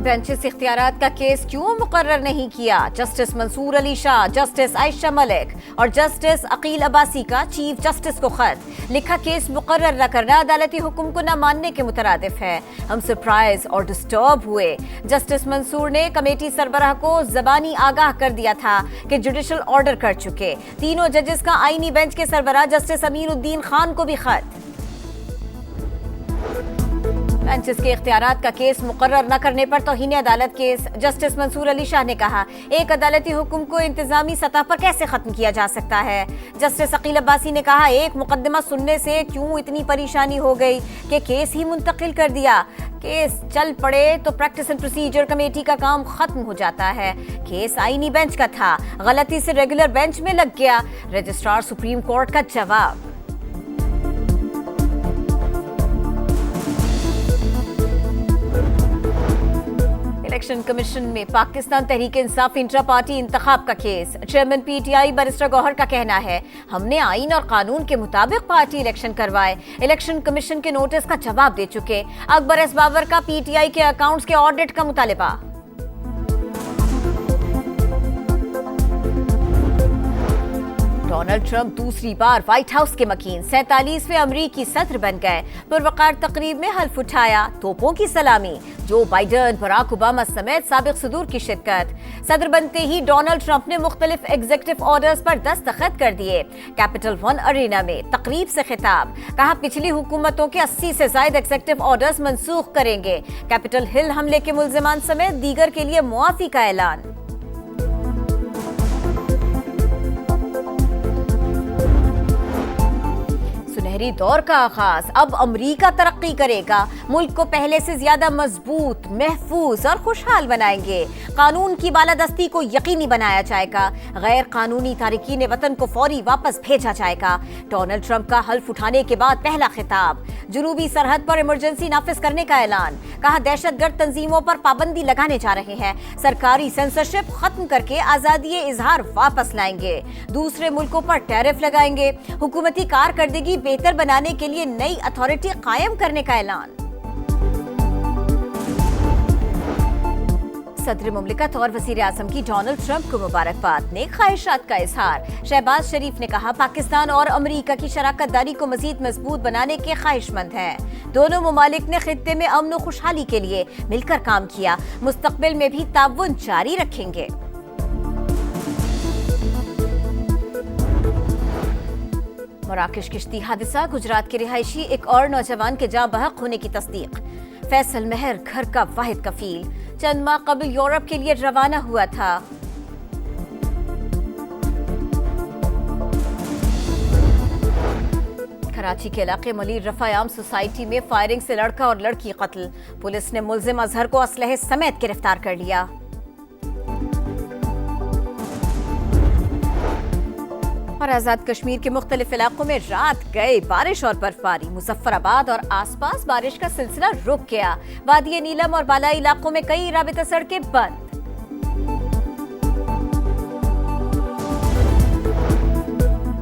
Benches इख्तियारात का case क्यों मुकर्रर नहीं किया? जस्टिस मंसूर अली शाह, जस्टिस आयशा मलिक और जस्टिस अकील अब्बासी का चीफ जस्टिस को खत लिखा। केस मुकर्रर न करना अदालती हुक्म को न मानने के मुतरादिफ है। हम सरप्राइज और डिस्टर्ब हुए। जस्टिस मंसूर ने कमेटी सरबराह को जबानी आगाह कर दिया था कि जुडिशल ऑर्डर कर चुके। तीनों जजेस का आईनी बेंच के सरबराह जस्टिस अमीरुद्दीन खान को भी खत। बेंचेस के इख्तियारात का केस मुकर्रर न करने पर तौहीन अदालत केस। जस्टिस मंसूर अली शाह ने कहा, एक अदालती हुक्म को इंतजामी सतह पर कैसे खत्म किया जा सकता है? जस्टिस अकील अब्बासी ने कहा, एक मुकदमा सुनने से क्यों इतनी परेशानी हो गई कि केस ही मुंतकिल कर दिया। केस चल पड़े तो प्रैक्टिस एंड प्रोसीजर कमेटी का काम खत्म हो जाता है। केस आईनी बेंच का था, गलती से रेगुलर बेंच में लग गया। रजिस्ट्रार सुप्रीम कोर्ट का जवाब। इलेक्शन कमीशन में पाकिस्तान तहरीक इंसाफ इंट्रा पार्टी इंतखाब का केस। चेयरमैन पीटीआई बैरिस्टर गौहर का कहना है, हमने आईन और कानून के मुताबिक पार्टी इलेक्शन करवाए। इलेक्शन कमीशन के नोटिस का जवाब दे चुके। अकबर एस बाबर का पीटीआई के अकाउंट्स के ऑडिट का मुतालिबा। डोनाल्ड ट्रंप दूसरी बार व्हाइट हाउस के मकीन। 47वें अमरीकी सदर बन गए। पुरवकार तकरीब में हल्फ उठाया, तोपों की सलामी। जो बाइडन, बराक ओबामा समेत साबिक सदूर की शिरकत। सदर बनते ही डोनाल्ड ट्रंप ने मुख्तलिफ एग्जीक्यूटिव ऑर्डर्स पर दस्तखत कर दिए। कैपिटल वन अरीना में तकरीब से खिताब। कहा, पिछली हुकूमतों के 80 से ज्यादा एग्जीक्यूटिव ऑर्डर्स मंसूख करेंगे। कैपिटल हिल हमले के मुल्जिमान समेत दीगर के लिए मुआफी का ऐलान। सुनहरी दौर का आगाज। अब अमरीका तरक्की करेगा। मुल्क को पहले से ज्यादा मजबूत, महफूज और खुशहाल बनाएंगे। कानून की बालादस्ती को यकीनी बनाया जाएगा। गैर कानूनी तारिकीन वतन को फौरी वापस भेजा जाएगा। डोनाल्ड ट्रंप का हल्फ उठाने के बाद पहला खिताब। जुनूबी सरहद पर इमरजेंसी नाफिज करने का ऐलान। कहा, दहशतगर्द तंजीमों पर पाबंदी लगाने जा रहे हैं। सरकारी सेंसरशिप खत्म करके आजादी इजहार वापस लाएंगे। दूसरे मुल्कों पर टैरिफ लगाएंगे। हुकूमती कारकर्दगी बेहतर बनाने के लिए नई अथॉरिटी कायम करने का ऐलान। सदर मुमलिकत और वज़ीर आज़म की डोनाल्ड ट्रंप को मुबारकबाद। नेक ख्वाहिशात का इजहार। शहबाज शरीफ ने कहा, पाकिस्तान और अमरीका की शराकत दारी को मजीद मजबूत बनाने के ख्वाहिशमंद हैं। दोनों ममालिक ने खित्ते में अमन और खुशहाली के लिए मिलकर काम किया। मुस्तकबिल में भी ताउन जारी रखेंगे। मराकश किश्ती हादसा। गुजरात के रिहायशी एक और नौजवान के जाँ बहक होने की तस्दीक। फैसल महर घर का वाहिद कफील चंद माह कबल यूरोप के लिए रवाना हुआ था। कराची के इलाके मलिर रफायाम सोसाइटी में फायरिंग से लड़का और लड़की कत्ल। पुलिस ने मुल्जिम अजहर को असलहे समेत गिरफ्तार कर लिया। और आजाद कश्मीर के मुख्तलिफ इलाकों में रात गए बारिश और बर्फबारी। मुजफ्फराबाद और आसपास बारिश का सिलसिला रुक गया। वादी नीलम और बालाई इलाकों में कई राबिता सड़कें बंद।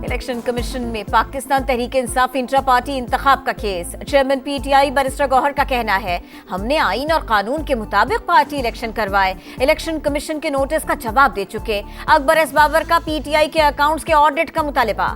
इलेक्शन कमीशन में पाकिस्तान तहरीक इंसाफ इंट्रा पार्टी इंतखाब का केस। चेयरमैन पीटीआई बैरिस्टर गौहर का कहना है, हमने आईन और कानून के मुताबिक पार्टी इलेक्शन करवाए। इलेक्शन कमीशन के नोटिस का जवाब दे चुके। अकबर एस बाबर का पीटीआई के अकाउंट्स के ऑडिट का मुतालिबा।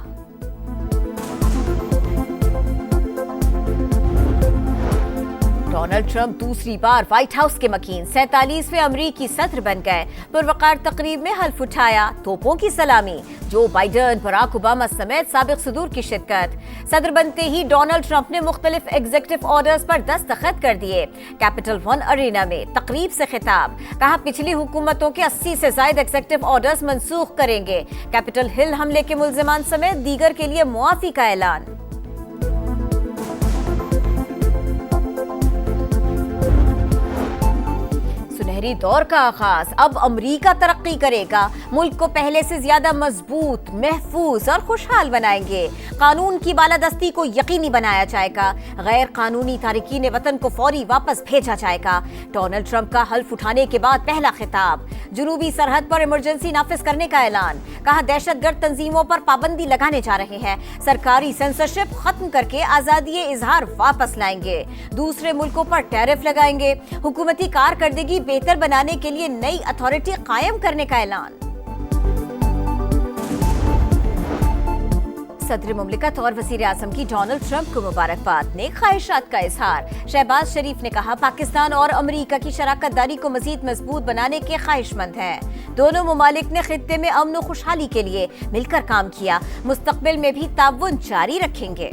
डोनाल्ड ट्रंप दूसरी बार व्हाइट हाउस के मकीन। 47वें अमरीकी सदर बन गए। पुरवकार तकरीब में हल्फ उठाया, तोपों की सलामी। जो बाइडन, बराक ओबामा समेत साबिक सदूर की शिरकत। सदर बनते ही डोनाल्ड ट्रंप ने मुख्तलिफ एग्जीक्यूटिव ऑर्डर्स पर दस्तखत कर दिए। कैपिटल वन अरीना में तकरीब से खिताब। कहा, पिछली हुकूमतों के 80 से ज्यादा एग्जीक्यूटिव ऑर्डर्स मंसूख करेंगे। कैपिटल हिल हमले के मुल्जिमान समेत दीगर के लिए मुआफी का ऐलान। सुनहरी दौर का आगाज, अब अमरीका तरक्की करेगा, मुल्क को पहले से ज्यादा मजबूत, महफूज और खुशहाल बनाएंगे। कानून की बालादस्ती को यकीनी बनाया जाएगा, गैर कानूनी तारिकीन वतन को फौरी वापस भेजा जाएगा। डोनाल्ड ट्रंप का हल्फ उठाने के बाद पहला खिताब, जुनूबी सरहद पर इमरजेंसी नाफिज करने का ऐलान, कहा दहशतगर्द तंजीमों पर पाबंदी लगाने जा रहे हैं, सरकारी सेंसरशिप खत्म करके आजादी इजहार वापस लाएंगे, दूसरे मुल्कों पर टैरिफ लगाएंगे, हुकूमती कारकर्दगी बेहतर बनाने के लिए नई अथॉरिटी कायम करने का ऐलान। सदर मुमलिकत और वजीर आजम की डोनाल्ड ट्रंप को मुबारकबाद, नेक ख्वाहिशात का इजहार। शहबाज शरीफ ने कहा पाकिस्तान और अमरीका की शराकत दारी को मजीद मजबूत बनाने के ख्वाहिशमंद हैं। दोनों ममालिक ने खित्ते में अमन और खुशहाली के लिए मिलकर काम किया, मुस्तकबिल में भी ताउन जारी रखेंगे।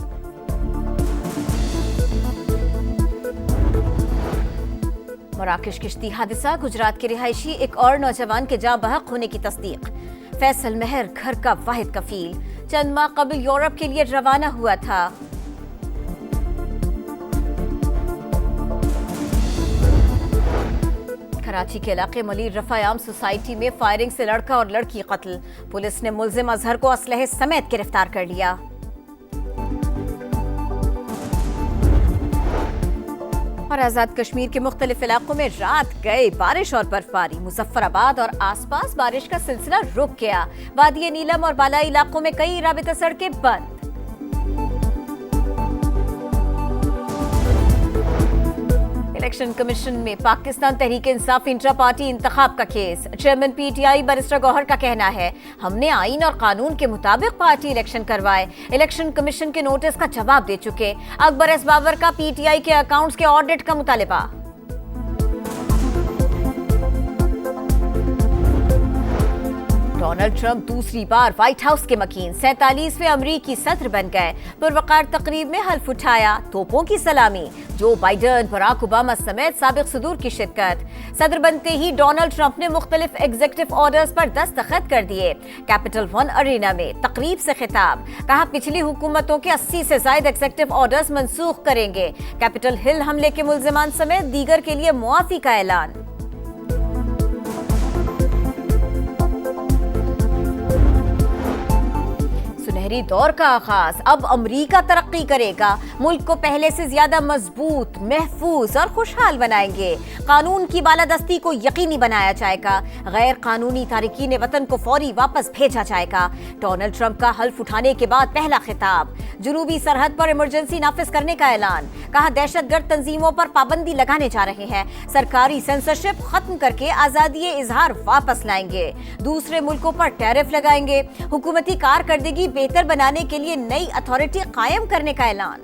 मराकश किश्ती हादसा, गुजरात के रिहायशी एक और नौजवान के जाँ बहक होने की तस्दीक। फैसल महर घर का वाहिद कफील, चंद माह कबल यूरोप के लिए रवाना हुआ था। कराची के इलाके मलिर रफायाम सोसाइटी में फायरिंग से लड़का और लड़की कत्ल, पुलिस ने मुल्जिम अजहर को असलहे समेत गिरफ्तार कर लिया। और आजाद कश्मीर के मुख्तलिफ इलाकों में रात गए बारिश और बर्फबारी, मुजफ्फराबाद और आसपास बारिश का सिलसिला रुक गया। वादी नीलम और बालाई इलाकों में कई राबिता सड़कें बंद। इलेक्शन कमीशन में पाकिस्तान तहरीक इंसाफ इंट्रा पार्टी इंतखाब का केस, चेयरमैन पीटीआई बैरिस्टर गौहर का कहना है हमने आईन और कानून के मुताबिक पार्टी इलेक्शन करवाए, इलेक्शन कमीशन के नोटिस का जवाब दे चुके। अकबर एस बाबर का पीटीआई के अकाउंट्स के ऑडिट का मुतालिबा। डोनाल्ड ट्रंप दूसरी बार व्हाइट हाउस के मकीन, 47वें अमरीकी सदर बन गए। पुरवकार तकरीब में हल्फ उठाया, तोपों की सलामी, जो बाइडन, बराक ओबामा समेत साबिक सदूर की शिरकत। सदर बनते ही डोनाल्ड ट्रंप ने मुख्तलिफ एग्जीक्यूटिव ऑर्डर्स पर दस्तखत कर दिए। कैपिटल वन अरीना में तकरीब से खिताब, कहा पिछली हुकूमतों के 80 से ज्यादा एग्जीक्यूटिव ऑर्डर्स मनसूख करेंगे। कैपिटल हिल हमले के मुल्जिमान समेत दीगर के लिए मुआफी का ऐलान। सुनहरी दौर का आगाज, अब अमरीका तरक्की करेगा, मुल्क को पहले से ज्यादा मजबूत, महफूज और खुशहाल बनाएंगे। कानून की बालादस्ती को यकीनी बनाया जाएगा, गैर कानूनी तारिकीन वतन को फौरी वापस भेजा जाएगा। डोनाल्ड ट्रंप का हल्फ उठाने के बाद पहला खिताब, जुनूबी सरहद पर इमरजेंसी नाफिज करने का ऐलान, कहा दहशतगर्द तंजीमों पर पाबंदी लगाने जा रहे हैं, सरकारी सेंसरशिप खत्म करके आजादी इजहार वापस लाएंगे, दूसरे मुल्कों पर टैरिफ लगाएंगे, हुकूमती कारकर्दगी बेहतर बनाने के लिए नई अथॉरिटी कायम करने का ऐलान।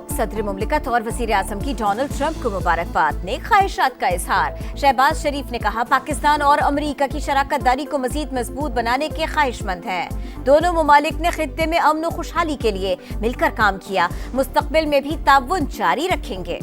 सदर मुमलिकत और वजीर आजम की डोनाल्ड ट्रंप को मुबारकबाद, नेक ख्वाहिशात का इजहार। शहबाज शरीफ ने कहा पाकिस्तान और अमरीका की शराकत दारी को मजीद मजबूत बनाने के ख्वाहिशमंद हैं। दोनों ममालिक ने खित्ते में अमन और खुशहाली के लिए मिलकर काम किया, मुस्तकबिल में भी ताउन जारी रखेंगे।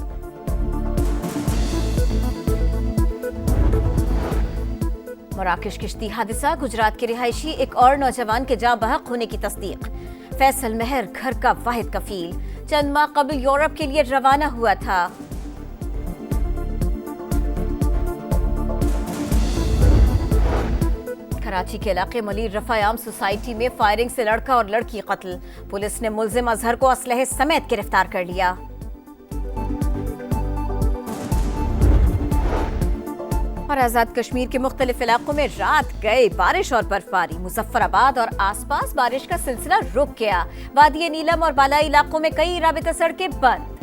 मराकश किश्ती हादसा, गुजरात के रिहायशी एक और नौजवान के जाँ बहक होने की तस्दीक। फैसल महर घर का वाहिद कफील, चंद माह कबल यूरोप के लिए रवाना हुआ था। कराची के इलाके मलिर रफायाम सोसाइटी में फायरिंग से लड़का और लड़की कत्ल, पुलिस ने मुल्जिम अजहर को असलहे समेत गिरफ्तार कर लिया। और आजाद कश्मीर के मुख्तलिफ इलाकों में रात गए बारिश और बर्फबारी, मुजफ्फराबाद और आसपास बारिश का सिलसिला रुक गया। वादी नीलम और बालाई इलाकों में कई राबिता सड़कें बंद।